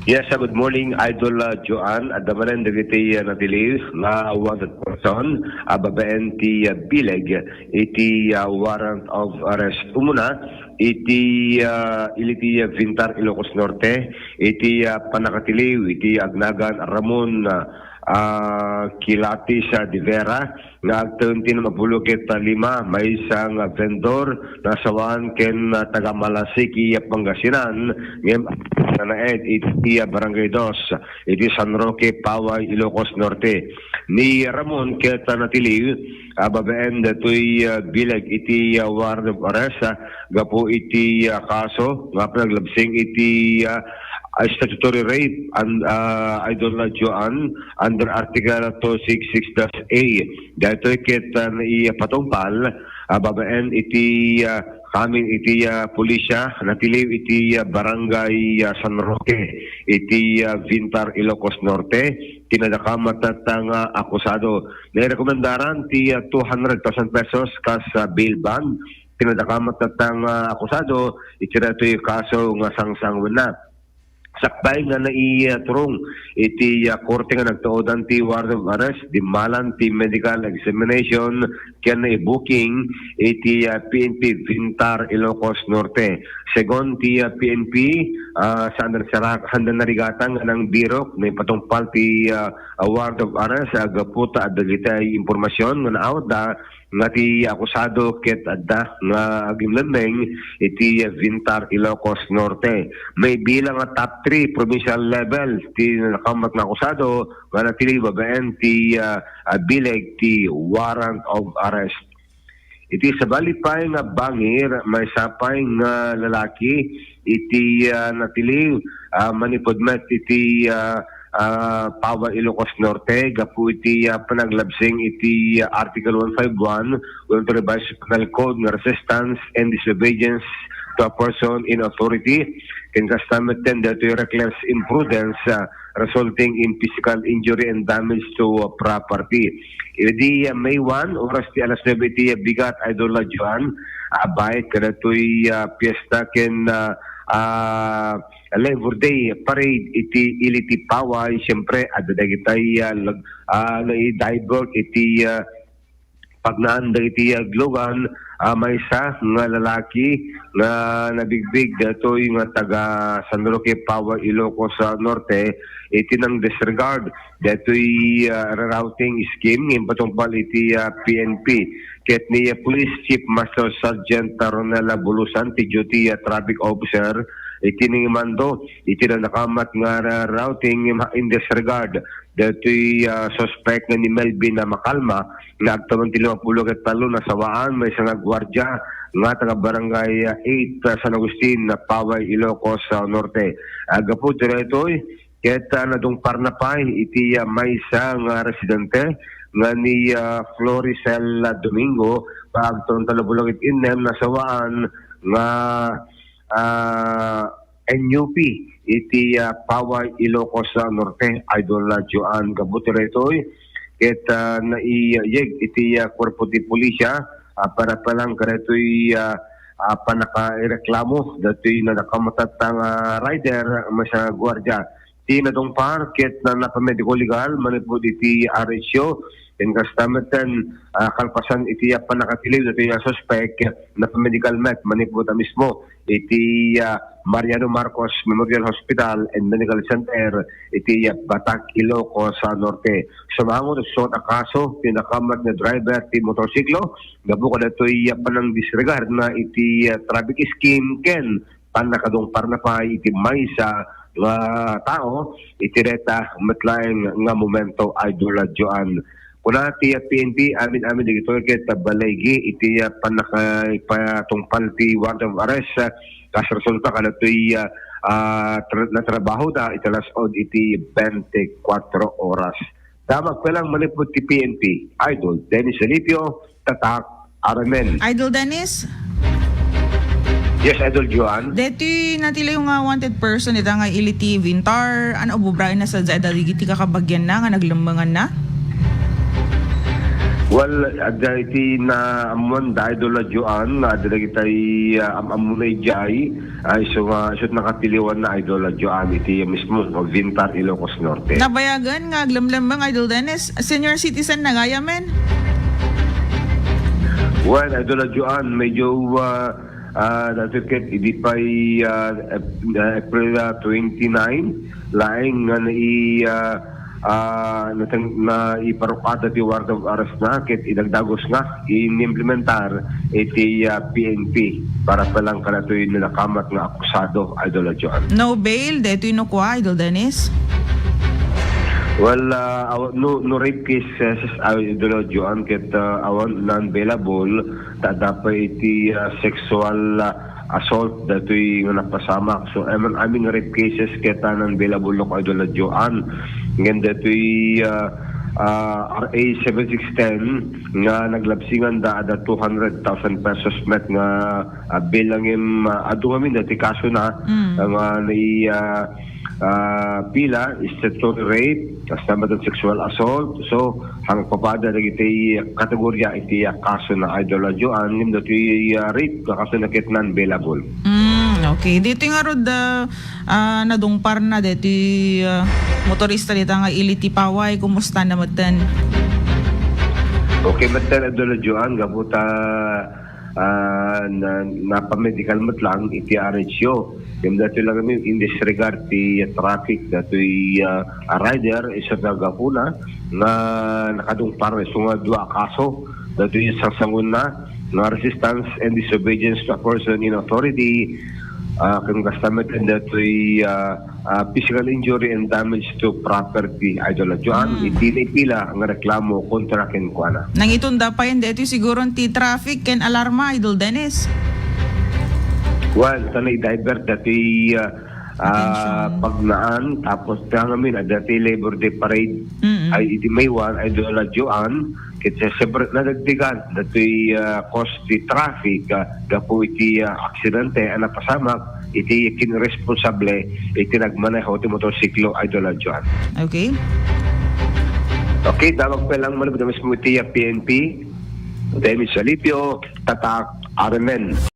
Yes, good morning, Idol Joan. At damanan dagiti natili nga wanted person, babaen ti bileg, iti warrant of arrest. Umuna, iti iliti Vintar Ilocos Norte, iti panakatiliw, iti Agnagan Ramon Kilati sa Divera nga agtunti na mabulokit 5 may isang vendor na sawan ken taga Malasiki Pangasinan ngem naed iti Barangay 2 iti San Roque Paway Ilocos Norte ni Ramon ket natiliw babaen datoy bilag iti warrant of arrest gapo iti kaso nga pinaglabsing iti statutory rape and Idol Joan under Article 266-A. Dito ket ipatungpal babaen iti kaming iti pulisya natiliw iti Barangay San Roque iti Vintar Ilocos Norte tinadakamat tatang akusado. Nirekomendaran ti 200,000 pesos kas bail bond tinadakamat tatang akusado iti reto'y kaso nga sangsang na. Sakbay nga naiturong iti korte nga nagtuodan ti warrant of arrest di malan ti medical examination ken i-booking iti PNP Vintar Ilocos Norte. Segon ti PNP sa handa narigatang ng birok na ipatungpal ti warrant of arrest agaputa at dagitay impormasyon nga naawat nga ti akusado ket adda nga agimlemeng iti Vintar Ilocos Norte. May bilang nga top 3 provincial level ti nakamat na akusado nga natili babaen ti bileg ti warrant of arrest. Iti sa balipay nga bangir may sapay nga lalaki iti natili manipodmet iti Pawa Ilocos Norte gapu iti panaglabsing iti Article 151 will revise Penal Code ng resistance and disobedience to a person in authority can kastamit tender to reckless imprudence resulting in physical injury and damage to property. Idi May 1 oras ti alas 9 iti bigat Idol Joan abay kada to'y piyesta ken Labor Day parade iti iliti Paway siyempre adadagitay divert iti pagnaan iti Glogan may isa nga lalaki nga nabigbig datoy nga taga San Roque Paway Ilocos Norte iti nang disregard datoy rerouting scheme ng patungpal iti PNP ket ni Police Chief Master Sergeant Ronela Bulusan ti duty traffic officer iti ning mando iti na nakamat nga routing in disregard datoy suspect nga ni Melvin na Makalma na agtawan ti 50 ket 3 na sawaan may isang gwardiya nga taga Barangay 8 San Agustin na Paway Ilocos Norte. Agapo diretoy ket nadungpar na pay iti may isang residente nga ni Floricel Domingo pagton talabulog it inem na sawaan nga NUP iti Paway Ilocos Norte Idol Joan Gabutiretoy ket naiyeg iti korpo ti pulisya para palang karetoy panaka-reklamo datoy na nakamatatang rider masa gwardiya ti nadungpar ket na napamediko legal manipod iti RSO in kastamatan kalpasan iti panakatiliw datoy suspect na medical met manipod mismo iti Mariano Marcos Memorial Hospital and Medical Center iti Batak Ilocos Norte. Sumangon sa kaso pinakamat na driver ti motorsiklo gabu kada toy panang disregard na iti traffic scheme ken panakadungpar na pa iti maysa nga tao iti reta metlaeng nga momento Idol Joan. Kuna ti PNP amin dito ket balaygi iti panakapatungpal ti warrant of arrest kas resulta kada to'y na trabaho da italas od iti 24 oras. Damag pelang manipod ti PNP Idol Dennis Alipio Tatak Aramen. Idol Dennis? Yes, Idol Joan. Deti natila yung wanted person ita nga iliti Vintar ano bubrain na sa zaida digiti kakabagyan na nga naglambangan na? Well, ada iti na amuan da idol Joan na ada kitay amunay jay ay so nakatiliwan na idol Joan iti mismo Vintar Ilocos Norte. Nabayagan nga aglamlambang Idol Dennis. Senior citizen na gaya men. Well, idol Joan medyo natikit hindi pa April 29 laing nga na iparukada ti warrant of arrest na ket idagdagos nga inimplementar iti PNP para palang kanatoy nila kamat nga akusado idol Joan. No bail, deto inukwa Idol Dennis. Well, no rape cases idol Joan ket awan non-bailable dapat iti sexual assault datoy nga napasamak. So aming rape cases ket non-bailable no idol Joan. Ngayon dato'y RA 7610 nga naglabsingan da 200,000 pesos met nga bilangim adu kami dati kaso na nga pila statutory rape kasama ng sexual assault. So hang papada dagiti kategorya iti kaso na idol Joan ngem dato'y rape kaso na ket non-bailable. Okay, dito nga rod nadungpar na dito motorista dito nga iliti paway, kumusta na matan? Okay, matan idol Joan gabuta napamedical mat lang iti RHO. Yung dati lang kami in this regard ti traffic dato'y rider isa nagapuna na nakadungpar so nga dua kaso dato'y sasangun na resistance and disobedience to a person in authority. Kung kastamat dato'y physical injury and damage to property idol Joan iti pila ang reklamo kontra ken kuana. Nang itunda pa yan dito siguro ti traffic ken alarma Idol Dennis. Well, sanay divert dato'y pagnaan tapos tangamin dati Labor Day parade ay iti Maywan idol Joan kitsa separate na dagdigan dato'y cost ti traffic gapo iti aksidente ang napasamak iti kinresponsable iti nagmaneho ti motorsiklo idol Joan. Okay. Okay, tawag pa lang malabot mismo iti PNP Demi Salipio Tatak Armen.